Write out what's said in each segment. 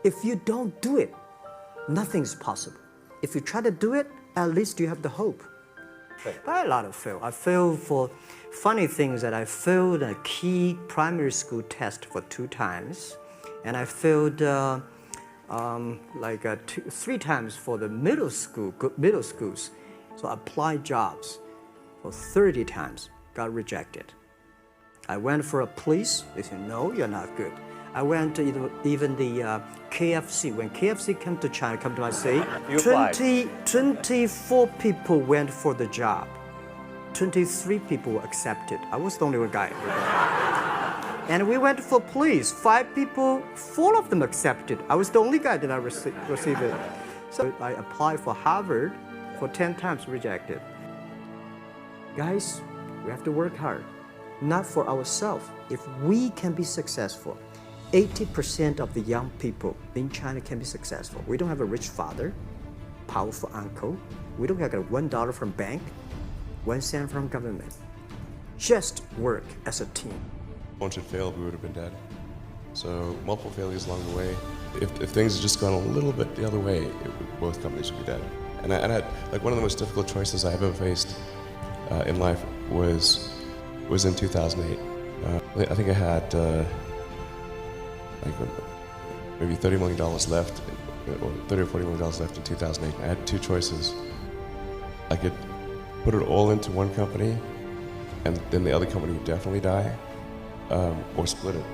If you don't do it, nothing's possible. If you try to do it, at least you have the hope. But I had a lot of fail. I failed for funny things that I failed a key primary school test for 2 times, and I failed 3 times for the middle schools. So I applied jobs for 30 times, got rejected. I went for a police, they said, no, you're not good. I went to even the KFC. When KFC came to China, come to my city, 24 people went for the job. 23 people were accepted. I was the only one guy. And we went for police. 5 people, 4 of them accepted. I was the only guy that I received it. So I applied for Harvard for 10 times, rejected. Guys, we have to work hard, not for ourselves. If we can be successful, 80% of the young people in China can be successful. We don't have a rich father, powerful uncle. We don't have $1 from bank, 1 cent from government. Just work as a team. Once it failed, we would have been dead. So multiple failures along the way. If things had just gone a little bit the other way, both companies would be dead. And I had, like, one of the most difficult choices I have ever faced in life was in 2008. I think I had maybe $30 million left, or $30 or $40 million left in 2008. I had 2 choices. I could put it all into one company, and then the other company would definitely die, or split it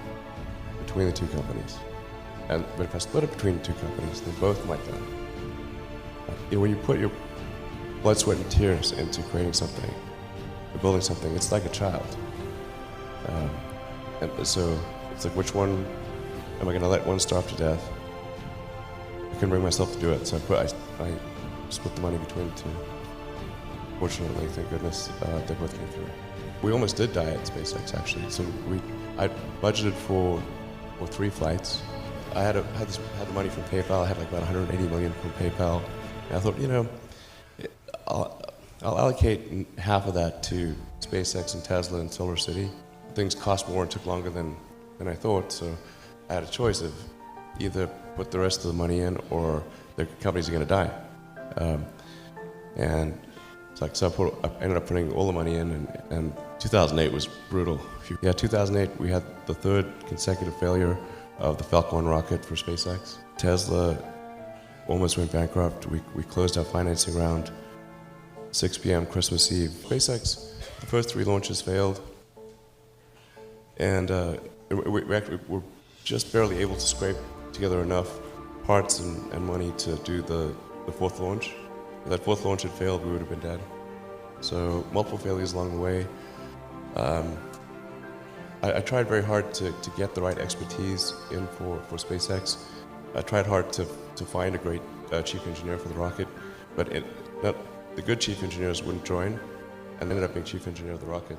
between the 2 companies. But if I split it between the 2 companies, then both might die. When you put your blood, sweat, and tears into creating something, or building something, it's like a child. And so it's like, which one am I going to let one starve to death? I couldn't bring myself to do it, so I split the money between the 2. Fortunately, thank goodness, they both came through. We almost did die at SpaceX, actually. So I budgeted for 3 flights. I had the money from PayPal. I had like about 180 million from PayPal. And I thought, I'll allocate half of that to SpaceX and Tesla and Solar City. Things cost more and took longer than I thought, so I had a choice of either put the rest of the money in or the companies are going to die. And it's like, so I ended up putting all the money in, and 2008 was brutal. 2008 we had the 3rd consecutive failure of the Falcon 1 rocket for SpaceX. Tesla almost went bankrupt. We closed our financing round 6 p.m. Christmas Eve. SpaceX, the first 3 launches failed, and we actually were just barely able to scrape together enough parts and money to do the 4th launch. If that 4th launch had failed, we would have been dead. So multiple failures along the way. I tried very hard to get the right expertise in for SpaceX. I tried hard to find a great chief engineer for the rocket, but the good chief engineers wouldn't join, and ended up being chief engineer of the rocket.